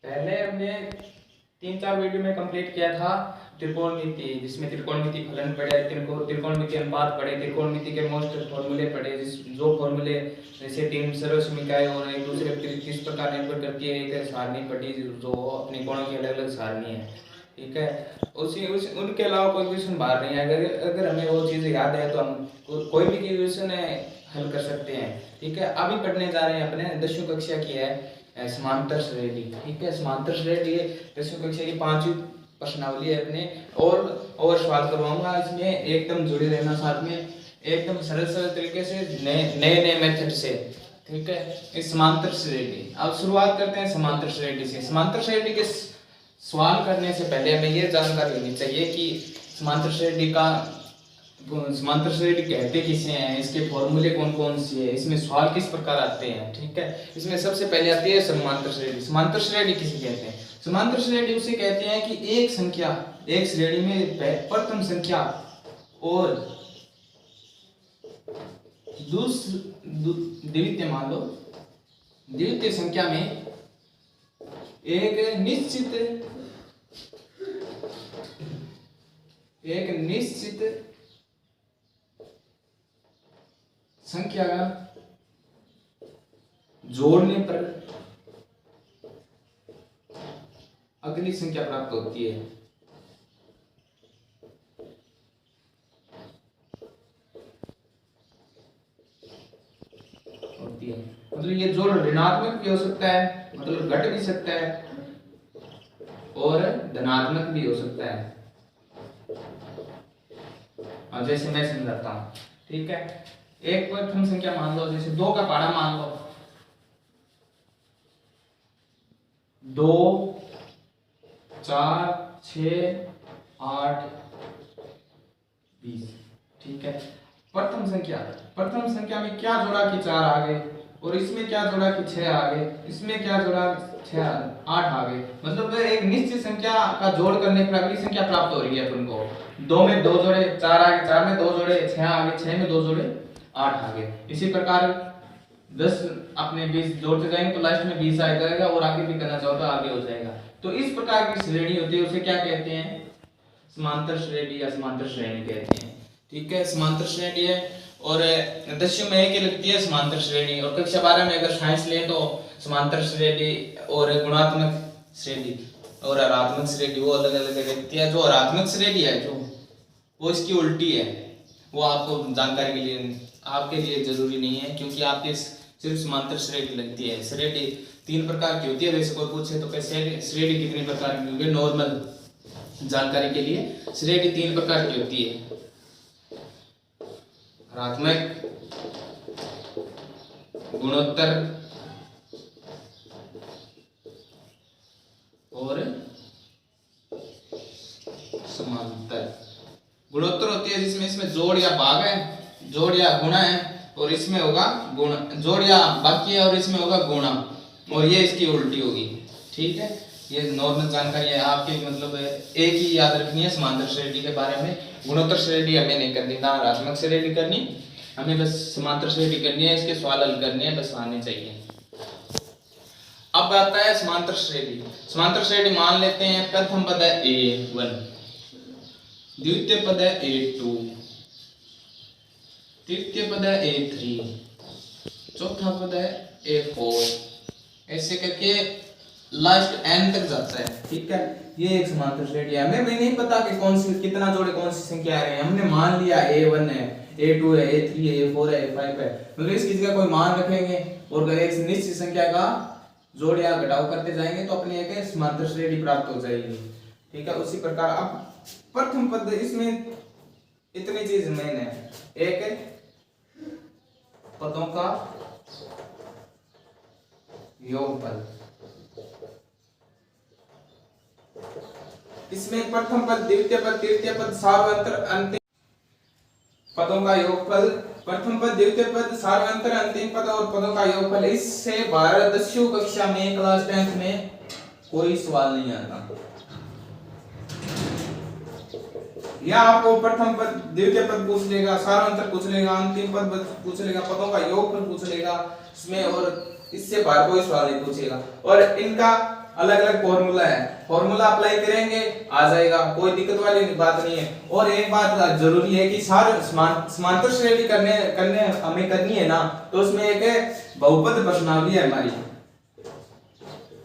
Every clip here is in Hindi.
पहले हमने 3-4 वीडियो में कंप्लीट किया था त्रिकोणमिति, जिसमें त्रिकोणमिति फलन पढ़े, त्रिकोणमिति अनुपात पढ़े, त्रिकोणमिति के मोस्ट फॉर्मूले पढ़े, जो फॉर्मूले जैसे 3 सर्वसमीकरण और एक दूसरे पर किस प्रकार निर्भर करती है, एक सारणी पढ़ी जो अपने कोणों की अलग अलग सारणी है। ठीक है, उनके अलावा कोई क्वेश्चन बाहर नहीं है। अगर हमें वो चीज़ें याद है तो हम कोई भी क्वेश्चन हल कर सकते हैं। ठीक है, अभी पढ़ने जा रहे हैं अपने 10वीं कक्षा की है समांतर श्रेणी। ठीक है, समांतर श्रेणी 10वीं कक्षा की 5वीं प्रश्नावली है अपने, और सवाल करवाऊंगा इसमें, एकदम जुड़े रहना साथ में, एकदम सरल तरीके से, नए मेथड से। ठीक है, इस समांतर श्रेणी अब शुरुआत करते हैं समांतर श्रेणी से। समांतर श्रेणी के सवाल करने से पहले हमें यह जानकारी होनी चाहिए कि समांतर श्रेणी कहते किसे हैं, इसके फॉर्मूले कौन कौन से हैं, इसमें सवाल किस प्रकार आते हैं। ठीक है, इसमें सबसे पहले आती है समांतर श्रेणी। समांतर श्रेणी किसे कहते हैं? समांतर श्रेणी उसे कहते हैं कि एक संख्या, एक श्रेणी में प्रथम संख्या और द्वितीय, मान लो द्वितीय संख्या में एक निश्चित संख्या का जोड़ने पर अगली संख्या प्राप्त होती है। मतलब ये जोड़ ऋणात्मक भी हो सकता है, मतलब घट भी सकता है, और धनात्मक भी हो सकता है। और जैसे मैं समझाता हूं। ठीक है, एक प्रथम संख्या मान लो, जैसे 2 का पहाड़ा मान लो, 2, 4, 6, 8, 20। ठीक है, प्रथम संख्या में क्या जोड़ा कि 4 आ गए, और इसमें क्या जोड़ा कि 6 आ गए, इसमें क्या जोड़ा 8 आ गए। मतलब एक निश्चित संख्या का जोड़ करने पर अगली संख्या प्राप्त हो रही है अपन को। 2 में 2 जोड़े 4 आ गए, 4 में 2 जोड़े 6 आ गए, 6 में 2 जोड़े 8 आ गए। इसी प्रकार 10 अपने 20 जोड़ते जाएंगे तो लास्ट में 20 आ जाएगा, और आगे भी करना चाहो तो आगे हो जाएगा। तो इस प्रकार की श्रेणी होती है, उसे क्या कहते हैं? समांतर श्रेणी या समांतर श्रेणी कहते हैं। ठीक है, समांतर श्रेणी है, और 10वीं में एक लगती है समांतर श्रेणी, और कक्षा 12 में अगर साइंस ले तो समांतर श्रेणी और गुणात्मक श्रेणी और ऋणात्मक श्रेणी वो अलग अलग लगती है। जो ऋणात्मक श्रेणी है जो वो इसकी उल्टी है, वो आपको जानकारी के लिए, आपके लिए जरूरी नहीं है, क्योंकि आपके सिर्फ समांतर श्रेणी लगती है। श्रेणी 3 प्रकार की होती है, वैसे कोई पूछे तो श्रेणी कितने प्रकार की होगी, नॉर्मल जानकारी के लिए श्रेणी 3 प्रकार की होती है, ऋणात्मक, गुणोत्तर और समांतर। गुणोत्तर होती है जिसमें इसमें जोड़ या भाग है, जोड़ या गुणा है, और इसमें होगा गुणा, जोड़ या भाग है और इसमें होगा गुणा, और ये इसकी उल्टी होगी। ठीक है, ये नॉर्मल जानकारी है आपके, मतलब एक ही याद रखनी है समांतर श्रेणी के बारे में। गुणोत्तर श्रेणी हमें नहीं करनी, ना ऋणात्मक श्रेणी करनी, हमें बस समांतर श्रेणी करनी है, इसके सवाल हल करने हैं, बस आने चाहिए। अब आता है समांतर श्रेणी। समांतर श्रेणी मान लेते हैं प्रथम पद है A1, द्वितीय पद है A2, तृतीय पद है A3, चौथा पद है A4, ऐसे करके लास्ट n तक जाता है। ठीक है, ये एक समांतर श्रेणी है। हमें भी नहीं पता कि कौन सी कितना जोड़े कौन सी संख्या आ रही है, हमने मान लिया A1 है, A2 है, A3 है, A4 है, A5 है, मतलब इसकी जगह कोई मान रखेंगे और एक निश्चित संख्या का जोड़ या घटाव करते जाएंगे तो अपनी एक समांतर श्रेणी प्राप्त हो जाएगी। ठीक है, उसी प्रकार अब प्रथम पद, इसमें इतनी चीज मेन है, एक पदों का योगफल। इसमें प्रथम पद, द्वितीय पद, तृतीय पद, सार्वंतर, अंतिम पदों का योगफल। प्रथम पद, द्वितीय पद, सार्वंतर, अंतिम पद और पदों का योगफल। इससे 10वीं कक्षा में, क्लास 10th में कोई सवाल नहीं आता। या आपको प्रथम पद, द्वितीय पद पूछ लेगा, सार्वंतर पूछ लेगा, अंतिम पद पूछ लेगा, पदों का योगफल पूछ लेगा इसमें, और इससे बाहर कोई सवाल नहीं पूछेगा। और इनका अलग अलग फॉर्मूला है, फॉर्मूला अप्लाई करेंगे आ जाएगा, कोई दिक्कत वाली बात नहीं है। और एक बात जरूरी है कि सारे समांतर श्रेणी करने करने हमें करनी है ना, तो उसमें एक बहुपद प्रश्नावली है हमारी,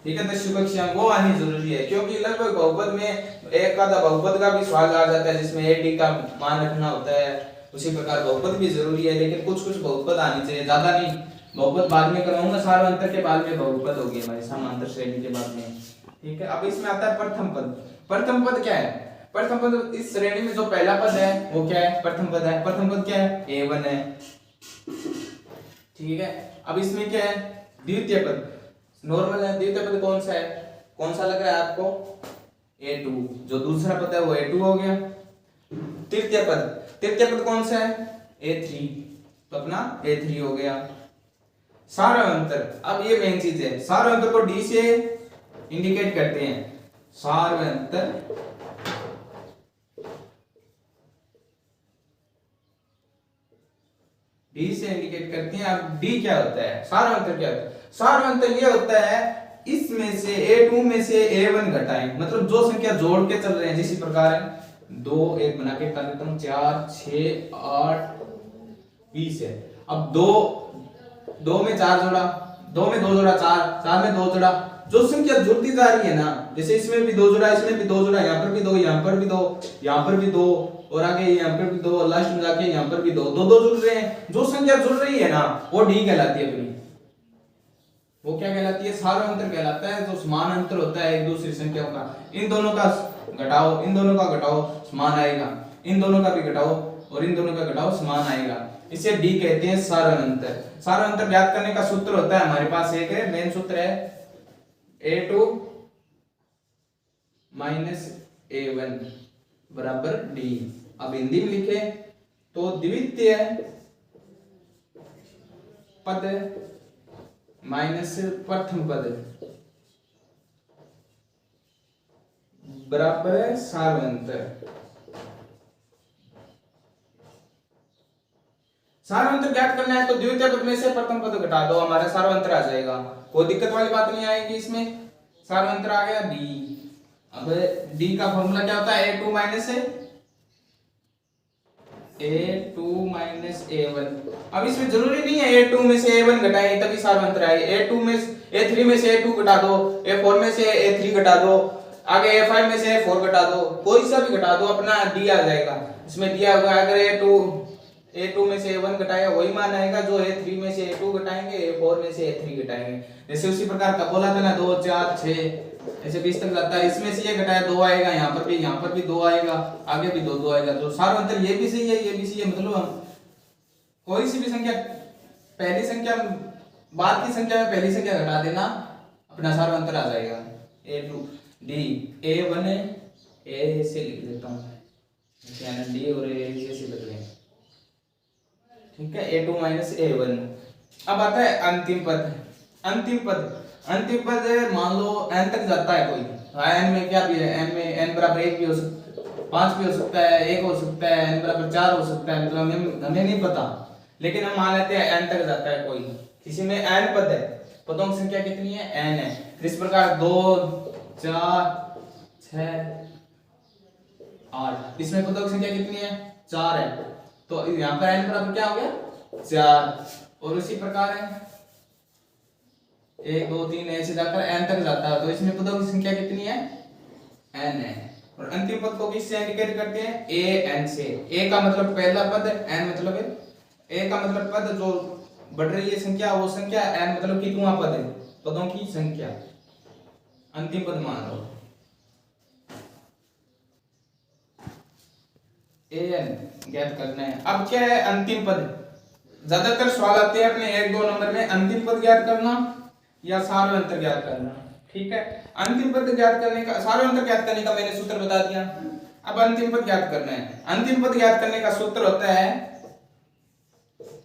ठीक है, 10वीं कक्षा में वो आनी जरूरी है, क्योंकि लगभग बहुपद में एक आधा बहुपद का भी सवाल आ जाता है जिसमें AD का मान रखना होता है। उसी प्रकार बहुपद भी जरूरी है, लेकिन कुछ कुछ बहुपद आनी चाहिए, ज्यादा नहीं। बहुपद बाद में कराऊंगा, सार्वंतर के बाद में बहुपद होगी हमारी समांतर श्रेणी के बाद में, ठीक है। अब इसमें आता है प्रथम पद। प्रथम पद क्या है? प्रथम पद इस श्रेणी में जो पहला पद है वो क्या है? प्रथम पद है। प्रथम पद क्या है? A1 है, ठीक है। अब इसमें क्या है? द्वितीय पद नॉर्मल है। द्वितीय पद कौन सा है? कौन सा लग रहा है आपको? A2। जो दूसरा पद है वो A2 हो गया। तृतीय पद, तृतीय पद कौन सा है? A3, तो अपना A3 हो गया। सार्वंतर, अब ये मेन चीज है, सार्वंतर को D से इंडिकेट करते हैं। सार्वंतर D से इंडिकेट करते हैं। अब D क्या होता है? सार्वंतर क्या होता है? सार्वंतर ये होता है इसमें से A2 में से A1 घटाएं, मतलब जो संख्या जोड़ के चल रहे हैं, जिस प्रकार है 2 1 बना के कर देता हूं, 4 6 8 20 है। अब 2 में 4 जोड़ा, 2 में 2 जोड़ा, 4 में 2 जोड़ा, जो संख्या जुड़ती जा रही है ना, जैसे इसमें भी 2 जोड़ा, इसमें भी 2 जोड़ा, यहाँ पर भी 2, यहाँ पर भी 2, यहाँ पर भी 2, और आगे यहाँ पर भी 2, लास्ट में जाके यहाँ पर भी 2, 2 जुड़ रहे हैं। जो संख्या जुड़ रही है ना वो D कहलाती है अपनी। वो क्या कहलाती है? सार्वंतर कहलाता है। जो समान अंतर होता है एक दूसरी संख्याओं का, इन दोनों का घटाओ, इन दोनों का घटाओ, समान आएगा, इन दोनों का भी घटाओ और इन दोनों का घटाओ, समान आएगा। इसे D कहते हैं सार्वंतर। सार्वंतर ज्ञात करने का सूत्र होता है हमारे पास, एक है मेन सूत्र है A2 - A1 बराबर D। अब हिंदी में लिखे तो द्वितीय पद माइनस प्रथम पद बराबर है सार्वंतर। सार्वंतर ज्ञात करना है तो द्वितीय पद में से प्रथम पद घटा दो, हमारा सार्वंतर आ जाएगा। कोई दिक्कत वाली बात नहीं आएगी इसमें। सार्वंतर आ गया D। अब D का फॉर्मूला क्या होता है? A2 - A1। अब इसमें जरूरी नहीं है A2 में से A1 घटाएं तभी सार्वंतर आए। A3 में से A2 घटा दो, A4 में से A3 घटा दो, आगे A5 में से A4 घटा दो, कोई सा भी घटा दो, अपना D आ जाएगा। इसमें दिया हुआ अगर A2 में से A1 घटाया वही मान आएगा जो A3 में से A2 घटाएंगे, A4 में से A3 घटाएंगे। जैसे उसी प्रकार का बोला था ना, 2 4 6 ऐसे 20 तक जाता है। इसमें से ये घटाया 2 आएगा, यहाँ पर भी 2 आएगा, आगे भी 2 आएगा। तो सार्वंतर ये भी सही है, ये भी सही है, मतलब हम कोई सी भी संख्या, पहली संख्या बाद की संख्या में पहली संख्या घटा देना, अपना सार्वंतर आ जाएगा। A2 D A1 है, A से लिख देता हूँ, D और A से लिख लें, ठीक है। A2 - A1। अब आता है अंतिम पद। अंतिम पद मान लो n तक जाता है कोई, n में क्या भी है, n में n बराबर 1 भी हो सकता है, 5 भी हो सकता है, 1 हो सकता है, n बराबर 4 हो सकता है, मतलब हमें नहीं पता, लेकिन हम मान लेते हैं n तक जाता है कोई। किसी में n पद है, पदों की संख्या कितनी है? n है। इस प्रकार 2 4 6 8, इसमें पदों की संख्या कितनी है? 4 है। तो यहाँ पर n बराबर क्या हो गया? 4। और उसी प्रकार है 1 2 3 ऐसे जाकर n तक जाता है। तो इसमें पदों की संख्या कितनी है? n है। और अंतिम पद को किससे इंडिकेट करते हैं? a n से। a का मतलब पहला पद, n मतलब a का मतलब पद जो बढ़ रही है संख्या, वो संख्या, n मतलब कितवां पद है, पदों की संख्या। अंतिम पद मान लो an ज्ञात करना है। अब क्या है अंतिम पद? ज्यादातर सवाल आते हैं अपने 1 2 नंबर में, अंतिम पद ज्ञात करना या सार्वंतर ज्ञात करना, ठीक है। अंतिम पद ज्ञात करने का, सार्वंतर ज्ञात करने का मैंने सूत्र बता दिया। अब अंतिम पद ज्ञात करना है। अंतिम पद ज्ञात करने का सूत्र होता है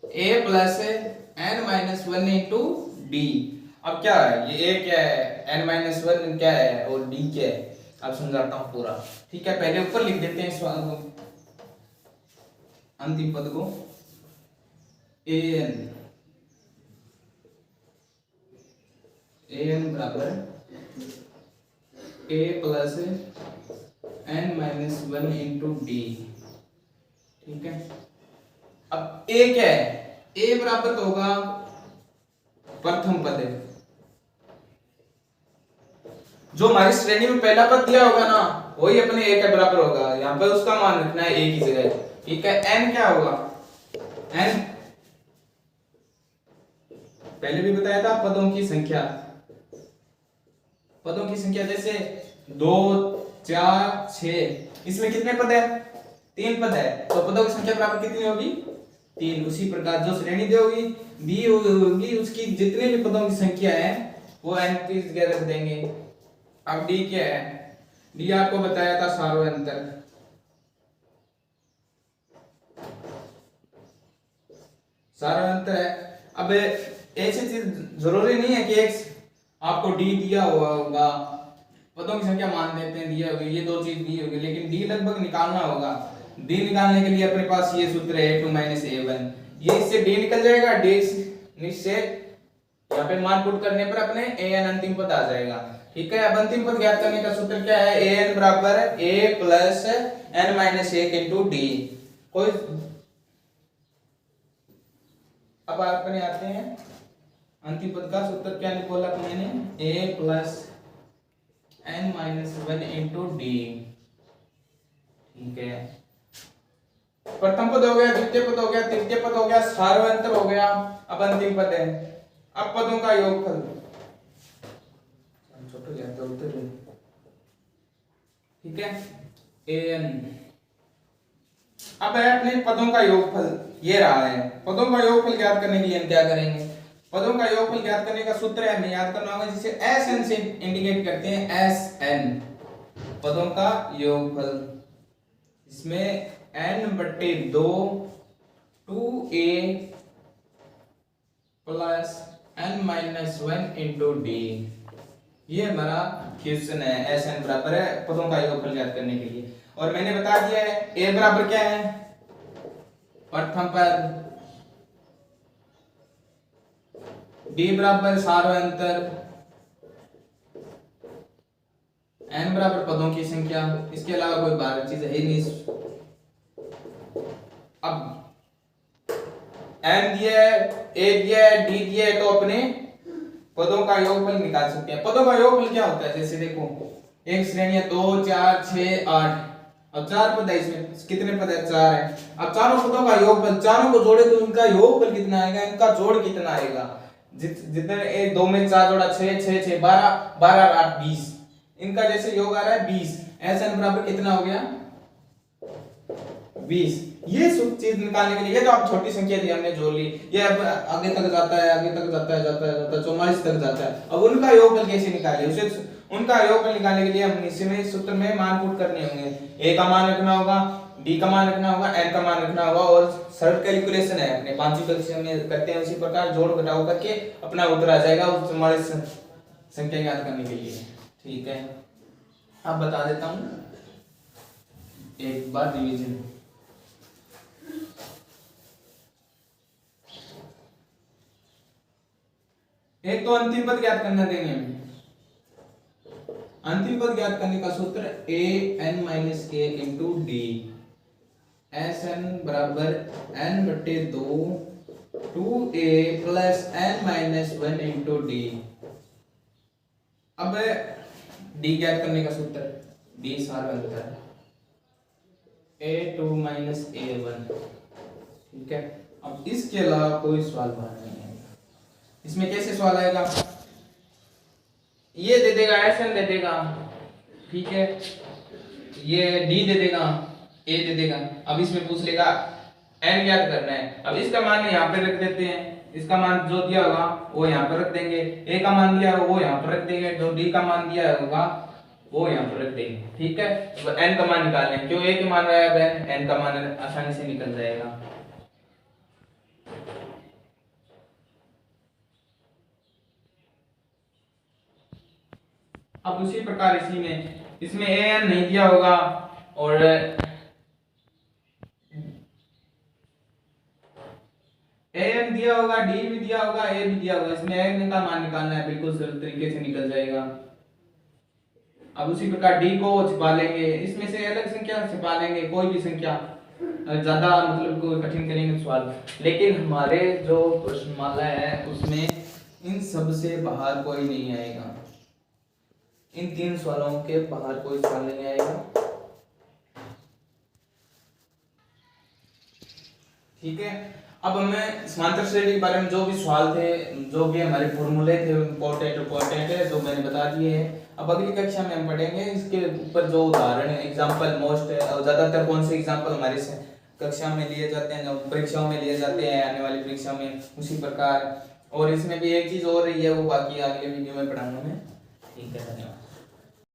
a + n - 1 * d। अब क्या है ये? a क्या है, n - 1 क्या है और d क्या है? अब समझाता हूं पूरा, ठीक है। पहले ऊपर लिख देते हैं सवाल को, अंतिम पद को an बराबर A plus N minus one into D. ठीक है, अब ए क्या है? ए बराबर तो होगा प्रथम पद है, जो हमारी श्रेणी में पहला पद दिया होगा ना वही अपने ए के बराबर होगा। यहाँ पर उसका मान रखना है ए की जगह। ठीक है, एन क्या होगा? एन पहले भी बताया था, पदों की संख्या। पदों की संख्या जैसे 2 4 6, इसमें कितने पद है? 3 पद है, तो पदों की संख्या बराबर कितनी होगी? 3। उसी प्रकार जो श्रेणी दी होगी उसकी जितने भी पदों की संख्या है वो n की जगह रख देंगे। अब d क्या है? d आपको बताया था सार्वंतर। सार्वंतर है। अब ऐसी चीज जरूरी नहीं है कि एक आपको d दिया हुआ होगा, पदों की संख्या मान लेते हैं दिया होगी, ये दो चीज दी होगी, लेकिन d लगभग निकालना होगा। d निकालने के लिए अपने पास ये सूत्र है a2 a1। ये इससे d निकल जाएगा, d से यहाँ पे मान पुट करने पर अपने an अंतिम पद आ जाएगा। ठीक है, अब अंतिम पद ज्ञात करने का सूत्र क्या है? an बराबर a plus n minus 1 into D. कोई अब अपने आते हैं अंतिम पद का सूत्र क्या बोला मैंने? a plus n minus 1 into D. ठीक है, प्रथम पद हो गया, द्वितीय पद हो गया, तृतीय पद हो गया, सार्वंतर हो गया। अब अंतिम पद है, अब पदों का योगफल। ठीक है, an। अब है अपने पदों का योगफल, ये रहा है। पदों का योगफल ज्ञात करने के लिए हम क्या करेंगे? पदों का योगफल ज्ञात करने का सूत्र है, हमें याद करना होगा, जिसे Sn से इंडिकेट करते हैं। Sn पदों का योगफल, इसमें n/2 2a plus n minus 1 into D. ये हमारा क्वेश्चन है। Sn बराबर है पदों का योगफल ज्ञात करने के लिए। और मैंने बता दिया है a बराबर क्या है? प्रथम पद, d बराबर सार्वंतर, n बराबर पदों की संख्या, इसके अलावा कोई बाहर चीज है ही नहीं। अब n दिया है, a दिया है, d दिया है, तो अपने पदों का योगफल निकाल सकते हैं। पदों का योगफल क्या होता है? जैसे देखो, एक श्रेणी है 2 4 6 8, अब 4 पद है, इसमें कितने पद है? 4 है। अब चारों पदों का योगफल, चारों को जोड़े तो इनका योगफल कितना आएगा? इनका जोड़ कितना आएगा? जितने 2 में 4 जोड़ा 6 6 6 12 12 8 20, इनका जैसे योग आ रहा है 20। Sn बराबर कितना हो गया? 20। ये चीज निकालने के लिए, ये तो आप छोटी संख्या दी हमने जोड़ ली, ये अब आगे तक जाता है, आगे तक जाता है, जाता है 44 तक जाता है। अब उनका योगफल कैसे निकालें? उसे उनका योगफल निकालने के लिए हम इसमें सूत्र में मान पुट करने होंगे। a का मान रखना होगा, d का मान रखना होगा, n का मान रखना होगा, और सरल कैलकुलेशन है अपने 5वीं कक्षा में करते हैं उसी प्रकार जोड़ घटाव करके अपना उत्तर आ जाएगा उस हमारे संख्या ज्ञात करने के लिए। ठीक है, अब बता देता हूं एक बार रिवीजन। एक तो अंतिम पद ज्ञात करना देंगे हमें। अंतिम पद ज्ञात करने का सूत्र an minus a into D. Sn बराबर n/2 2a plus n minus 1 into D. अब d ज्ञात करने का सूत्र d सार्वंतर a2 माइनस a1। ठीक है, अब इसके अलावा कोई सवाल बाहर नहीं है। इसमें कैसे सवाल आएगा? ये दे देगा, Sn दे देगा, ठीक है, ये d दे देगा, a दे देगा। अब इसमें पूछ लेगा n ज्ञात करना है। अब इसका मान यहाँ पे रख देते हैं, इसका मान जो दिया होगा वो यहाँ पर रख देंगे, a का मान दिया होगा वो यहाँ पर रख देंगे, जो d का मान दिया होगा वो यहाँ पर रख देंगे। ठीक है, तो n का मान निकालना है, क्यों a के मान आया, n का मान आसानी से निकल जाएगा। अब उसी प्रकार इसी में, इसमें an नहीं दिया होगा और an दिया होगा, d भी दिया होगा, a भी दिया होगा, इसमें n का मान निकालना है, बिल्कुल सरल तरीके से निकल जाएगा। अब उसी प्रकार डी को छिपा लेंगे, इसमें से अलग संख्या छिपा लेंगे, कोई भी संख्या, ज्यादा मतलब कोई कठिन करेंगे सवाल। लेकिन हमारे जो प्रश्नमाला है उसमें इन सब से बाहर कोई नहीं आएगा, इन 3 सवालों के बाहर कोई सवाल नहीं आएगा। ठीक है, अब हमें समांतर श्रेणी के बारे में जो भी सवाल थे, जो भी हमारे फॉर्मूले थे इंपॉर्टेंट है जो मैंने बता दिए हैं। अब अगली कक्षा में हम पढ़ेंगे इसके ऊपर जो उदाहरण है, एग्जांपल मोस्ट है, और ज्यादातर कौन से एग्जांपल हमारे से कक्षा में लिए जाते हैं, परीक्षाओं में लिए जाते हैं, आने वाली परीक्षा में उसी प्रकार। और इसमें भी एक चीज और रही है, वो बाकी अगले वीडियो में पढ़ाऊंगा मैं। ठीक है, धन्यवाद।